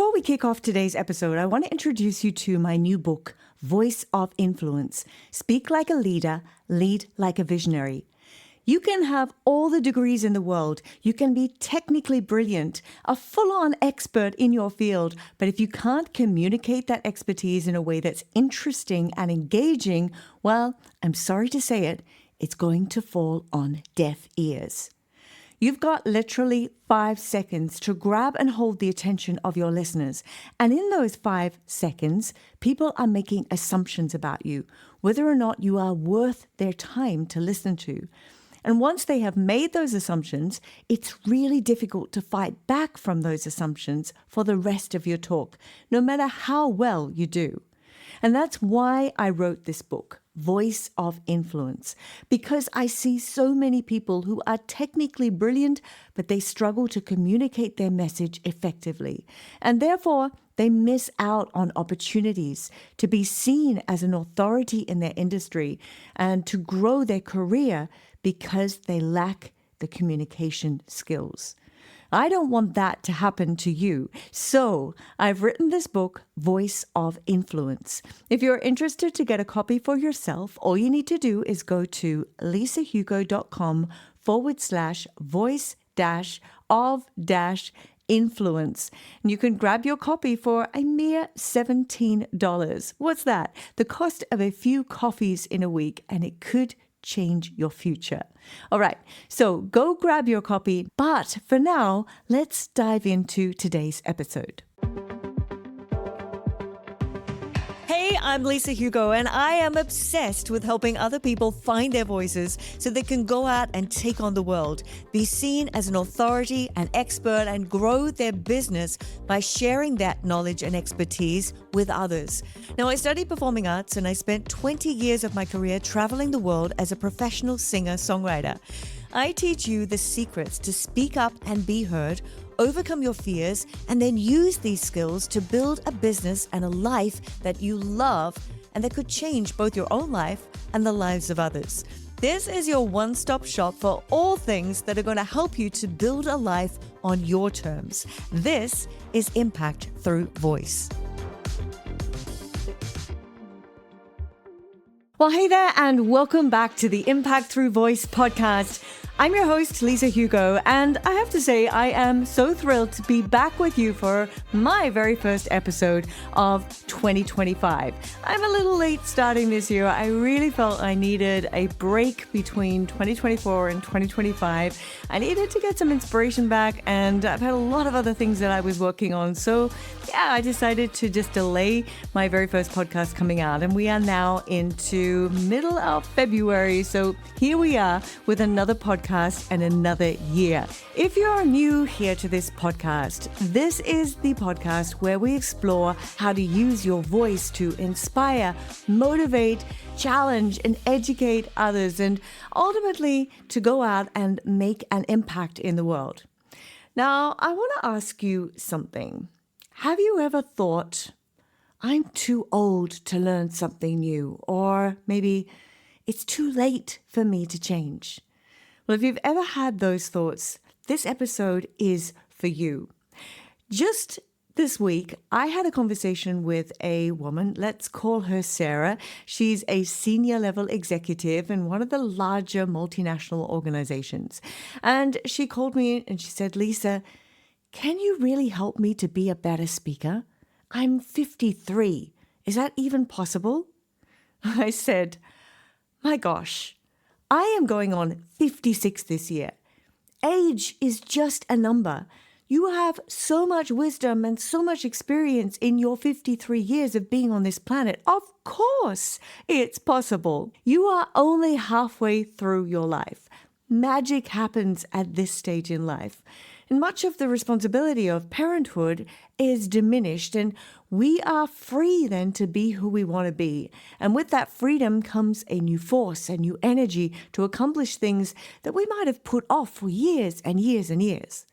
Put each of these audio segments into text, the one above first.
Before we kick off today's episode, I want to introduce you to my new book, Voice of Influence. Speak like a leader, lead like a visionary. You can have all the degrees in the world. You can be technically brilliant, a full-on expert in your field. But if you can't communicate that expertise in a way that's interesting and engaging, well, I'm sorry to say it, it's going to fall on deaf ears. You've got literally 5 seconds to grab and hold the attention of your listeners. And in those 5 seconds, people are making assumptions about you, whether or not you are worth their time to listen to. And once they have made those assumptions, it's really difficult to fight back from those assumptions for the rest of your talk, no matter how well you do. And that's why I wrote this book, Voice of Influence, because I see so many people who are technically brilliant, but they struggle to communicate their message effectively. And therefore, they miss out on opportunities to be seen as an authority in their industry and to grow their career because they lack the communication skills. I don't want that to happen to you. So I've written this book, Voice of Influence. If you're interested to get a copy for yourself, all you need to do is go to lisahugo.com/voice-of-influence. And you can grab your copy for a mere $17. What's that? The cost of a few coffees in a week, and it could change your future. All right, so go grab your copy. But for now, let's dive into today's episode. Hey, I'm Lisa Hugo, and I am obsessed with helping other people find their voices so they can go out and take on the world, be seen as an authority, an expert, and grow their business by sharing that knowledge and expertise with others. Now, I studied performing arts, and I spent 20 years of my career traveling the world as a professional singer-songwriter. I teach you the secrets to speak up and be heard, overcome your fears, and then use these skills to build a business and a life that you love and that could change both your own life and the lives of others. This is your one-stop shop for all things that are going to help you to build a life on your terms. This is Impact Through Voice. Well, hey there, and welcome back to the Impact Through Voice podcast. I'm your host, Lisa Hugo, and I have to say I am so thrilled to be back with you for my very first episode of 2025. I'm a little late starting this year. I really felt I needed a break between 2024 and 2025. I needed to get some inspiration back, and I've had a lot of other things that I was working on. So yeah, I decided to just delay my very first podcast coming out, and we are now into middle of February. So here we are with another podcast and another year. If you're new here to this podcast, this is the podcast where we explore how to use your voice to inspire, motivate, challenge, and educate others, and ultimately to go out and make an impact in the world. Now, I want to ask you something. Have you ever thought, I'm too old to learn something new, or maybe it's too late for me to change? Well, if you've ever had those thoughts, this episode is for you. Just this week, I had a conversation with a woman. Let's call her Sarah. She's a senior level executive in one of the larger multinational organizations. And she called me and she said, Lisa, can you really help me to be a better speaker? I'm 53. Is that even possible? I said, my gosh, I am going on 56 this year. Age is just a number. You have so much wisdom and so much experience in your 53 years of being on this planet. Of course, it's possible. You are only halfway through your life. Magic happens at this stage in life. And much of the responsibility of parenthood is diminished, and we are free then to be who we want to be. And with that freedom comes a new force, a new energy to accomplish things that we might have put off for years and years and years.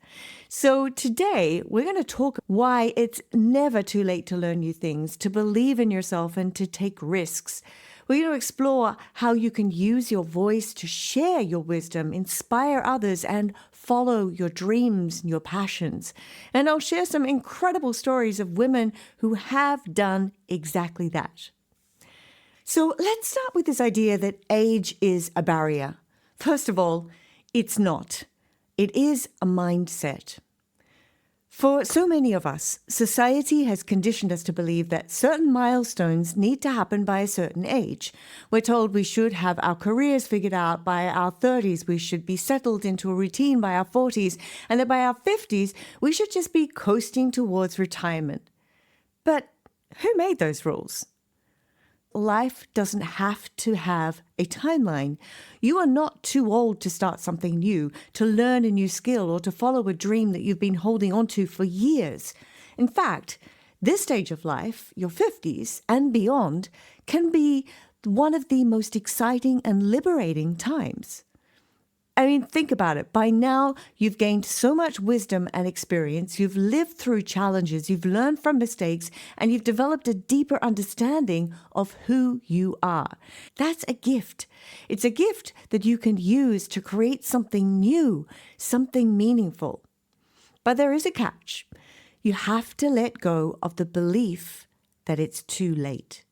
So today, we're going to talk why it's never too late to learn new things, to believe in yourself, and to take risks. We're going to explore how you can use your voice to share your wisdom, inspire others, and follow your dreams and your passions. And I'll share some incredible stories of women who have done exactly that. So let's start with this idea that age is a barrier. First of all, it's not. It is a mindset. For so many of us, society has conditioned us to believe that certain milestones need to happen by a certain age. We're told we should have our careers figured out by our 30s, we should be settled into a routine by our 40s, and that by our 50s, we should just be coasting towards retirement. But who made those rules? Life doesn't have to have a timeline. You are not too old to start something new, to learn a new skill, or to follow a dream that you've been holding on to for years. In fact, this stage of life, your 50s and beyond, can be one of the most exciting and liberating times. I mean, think about it. By now, you've gained so much wisdom and experience. You've lived through challenges. You've learned from mistakes, and you've developed a deeper understanding of who you are. That's a gift. It's a gift that you can use to create something new, something meaningful. But there is a catch. You have to let go of the belief that it's too late.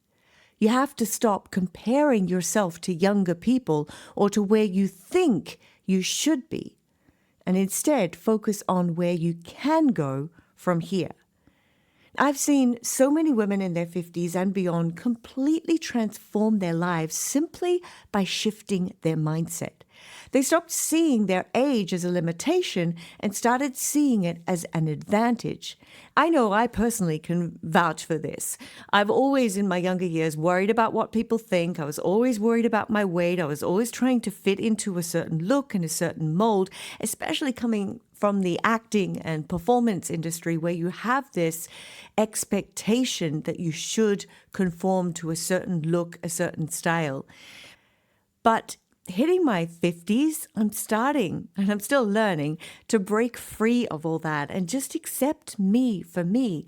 You have to stop comparing yourself to younger people or to where you think you should be, and instead focus on where you can go from here. I've seen so many women in their 50s and beyond completely transform their lives simply by shifting their mindset. They stopped seeing their age as a limitation and started seeing it as an advantage. I know I personally can vouch for this. I've always, in my younger years, worried about what people think. I was always worried about my weight. I was always trying to fit into a certain look and a certain mold, especially coming from the acting and performance industry where you have this expectation that you should conform to a certain look, a certain style. But hitting my 50s, I'm starting, and I'm still learning, to break free of all that and just accept me for me.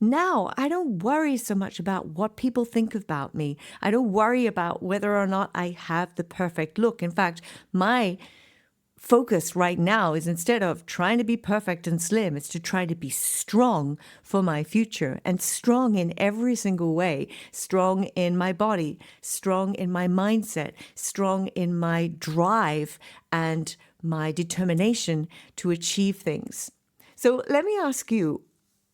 Now, I don't worry so much about what people think about me. I don't worry about whether or not I have the perfect look. In fact, my focus right now is, instead of trying to be perfect and slim, it's to try to be strong for my future, and strong in every single way. Strong in my body, strong in my mindset, strong in my drive and my determination to achieve things. So let me ask you,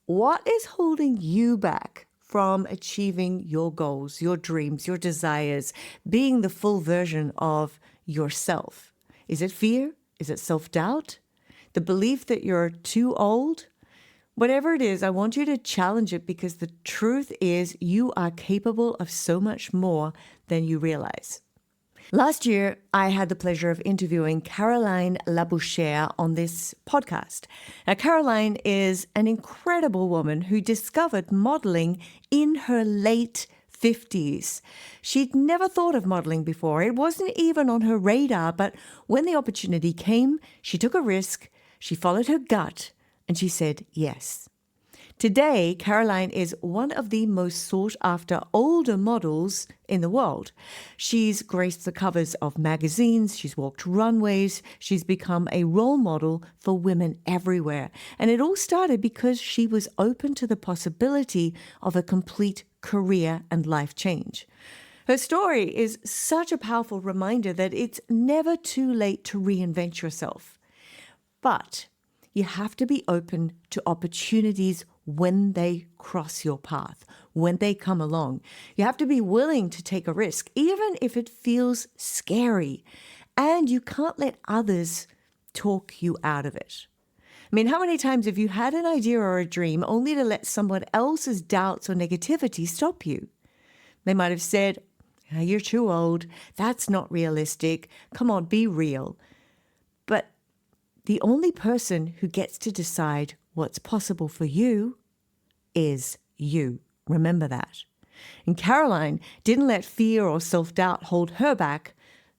what is holding you back from achieving your goals, your dreams, your desires, being the full version of yourself? Is it fear? Is it self-doubt? The belief that you're too old? Whatever it is, I want you to challenge it, because the truth is you are capable of so much more than you realize. Last year, I had the pleasure of interviewing Caroline Labouchere on this podcast. Now, Caroline is an incredible woman who discovered modeling in her late 50s. She'd never thought of modeling before. It wasn't even on her radar, but when the opportunity came, she took a risk, she followed her gut, and she said yes. Today, Caroline is one of the most sought-after older models in the world. She's graced the covers of magazines, she's walked runways, she's become a role model for women everywhere. And it all started because she was open to the possibility of a complete career and life change. Her story is such a powerful reminder that it's never too late to reinvent yourself. But you have to be open to opportunities when they cross your path, when they come along. You have to be willing to take a risk, even if it feels scary. And you can't let others talk you out of it. I mean, how many times have you had an idea or a dream only to let someone else's doubts or negativity stop you? They might have said, "You're too old. That's not realistic. Come on, be real." But the only person who gets to decide what's possible for you is you. Remember that. And Caroline didn't let fear or self-doubt hold her back.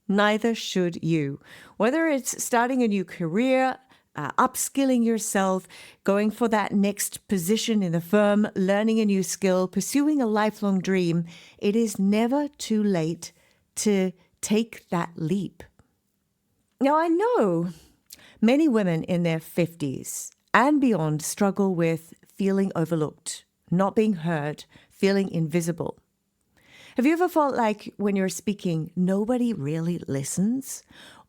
Neither should you. Whether it's starting a new career, upskilling yourself, going for that next position in the firm, learning a new skill, pursuing a lifelong dream, it is never too late to take that leap. Now, I know Many women in their 50s and beyond struggle with feeling overlooked, not being heard, feeling invisible. Have you ever felt like when you're speaking, nobody really listens?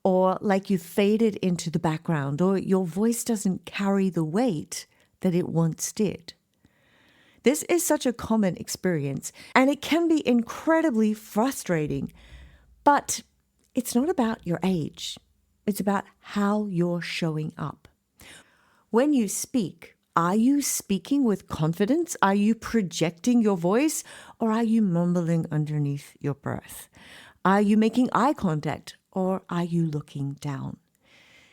Or like you faded into the background, or your voice doesn't carry the weight that it once did? This is such a common experience, and it can be incredibly frustrating. But it's not about your age. It's about how you're showing up. When you speak, are you speaking with confidence? Are you projecting your voice, or are you mumbling underneath your breath? Are you making eye contact, or are you looking down?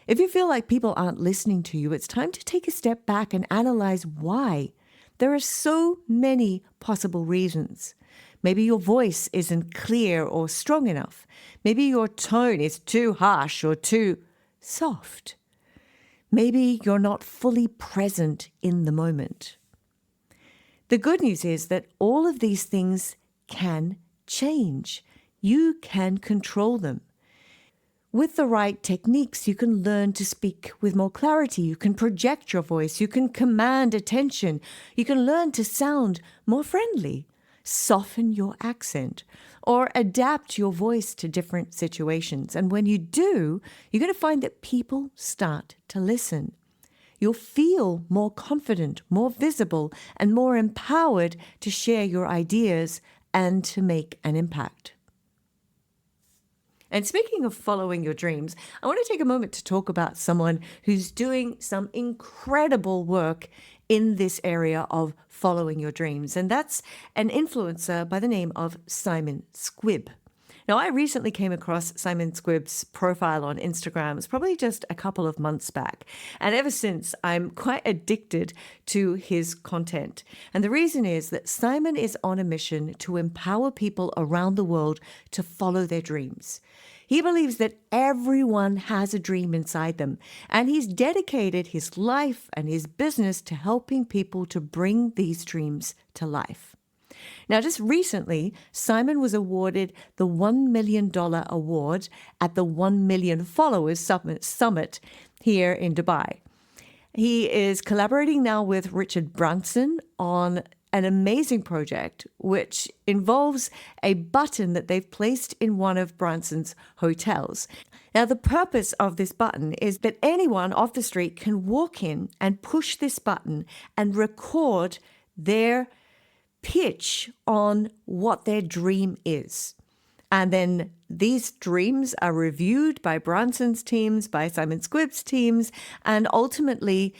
If you feel like people aren't listening to you, it's time to take a step back and analyze why. There are so many possible reasons. Maybe your voice isn't clear or strong enough. Maybe your tone is too harsh or too soft. Maybe you're not fully present in the moment. The good news is that all of these things can change. You can control them. With the right techniques, you can learn to speak with more clarity. You can project your voice. You can command attention. You can learn to sound more friendly, soften your accent, or adapt your voice to different situations. And when you do, you're going to find that people start to listen. You'll feel more confident, more visible, and more empowered to share your ideas and to make an impact. And speaking of following your dreams, I want to take a moment to talk about someone who's doing some incredible work in this area of following your dreams. And that's an influencer by the name of Simon Squibb. Now, I recently came across Simon Squibb's profile on Instagram. It's probably just a couple of months back. And ever since, I'm quite addicted to his content. And the reason is that Simon is on a mission to empower people around the world to follow their dreams. He believes that everyone has a dream inside them, and he's dedicated his life and his business to helping people to bring these dreams to life. Now, just recently, Simon was awarded the $1 million award at the 1 Million Followers Summit here in Dubai. He is collaborating now with Richard Branson on an amazing project which involves a button that they've placed in one of Branson's hotels. Now, the purpose of this button is that anyone off the street can walk in and push this button and record their pitch on what their dream is. And then these dreams are reviewed by Branson's teams, by Simon Squibb's teams, and ultimately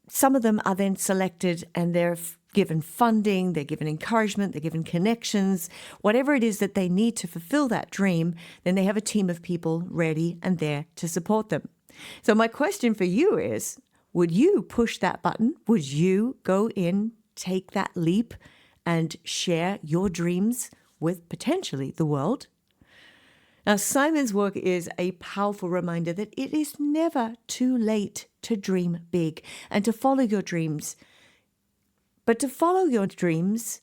some of them are then selected and they're given funding, they're given encouragement, they're given connections, whatever it is that they need to fulfill that dream, then they have a team of people ready and there to support them. So my question for you is, would you push that button? Would you go in, take that leap, and share your dreams with potentially the world? Now, Simon's work is a powerful reminder that it is never too late to dream big and to follow your dreams. But to follow your dreams,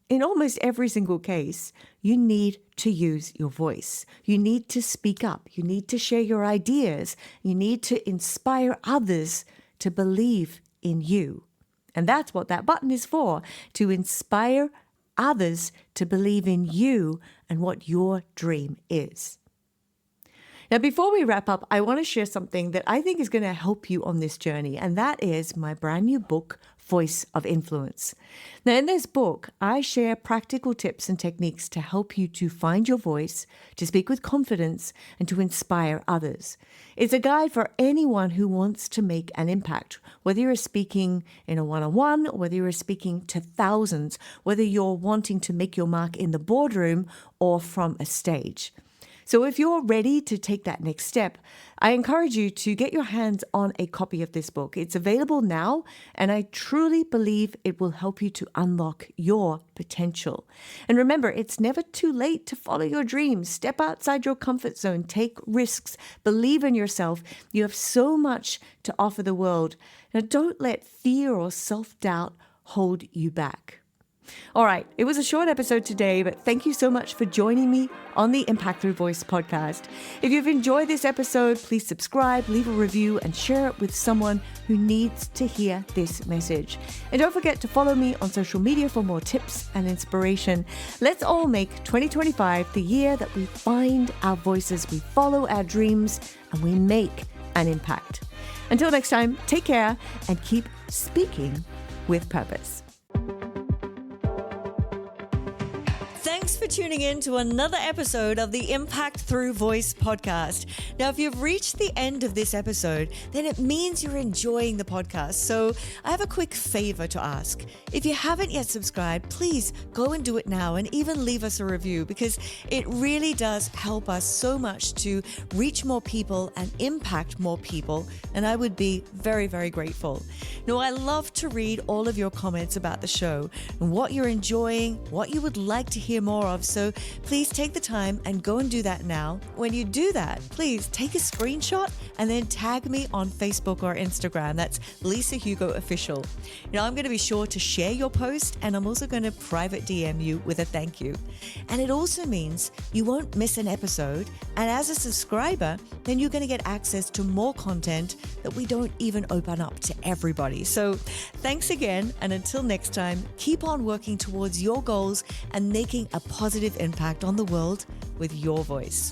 in almost every single case, you need to use your voice. You need to speak up. You need to share your ideas. You need to inspire others to believe in you. And that's what that button is for, to inspire others to believe in you and what your dream is. Now, before we wrap up, I want to share something that I think is going to help you on this journey, and that is my brand new book, Voice of Influence. Now, in this book, I share practical tips and techniques to help you to find your voice, to speak with confidence, and to inspire others. It's a guide for anyone who wants to make an impact, whether you're speaking in a one-on-one, or whether you're speaking to thousands, whether you're wanting to make your mark in the boardroom or from a stage. So if you're ready to take that next step, I encourage you to get your hands on a copy of this book. It's available now, and I truly believe it will help you to unlock your potential. And remember, it's never too late to follow your dreams. Step outside your comfort zone, take risks, believe in yourself. You have so much to offer the world. Now, don't let fear or self-doubt hold you back. All right, it was a short episode today, but thank you so much for joining me on the Impact Through Voice podcast. If you've enjoyed this episode, please subscribe, leave a review, and share it with someone who needs to hear this message. And don't forget to follow me on social media for more tips and inspiration. Let's all make 2025 the year that we find our voices, we follow our dreams, and we make an impact. Until next time, take care and keep speaking with purpose. Thanks for tuning in to another episode of the Impact Through Voice podcast. Now, if you've reached the end of this episode, then it means you're enjoying the podcast. So I have a quick favor to ask. If you haven't yet subscribed, please go and do it now and even leave us a review, because it really does help us so much to reach more people and impact more people. And I would be very, very grateful. Now, I love to read all of your comments about the show and what you're enjoying, what you would like to hear more of. So please take the time and go and do that now. When you do that, please take a screenshot and then tag me on Facebook or Instagram. That's Lisa Hugo Official. Now, I'm going to be sure to share your post, and I'm also going to private DM you with a thank you. And it also means you won't miss an episode. And as a subscriber, then you're going to get access to more content that we don't even open up to everybody. So thanks again. And until next time, keep on working towards your goals and making a positive impact on the world with your voice.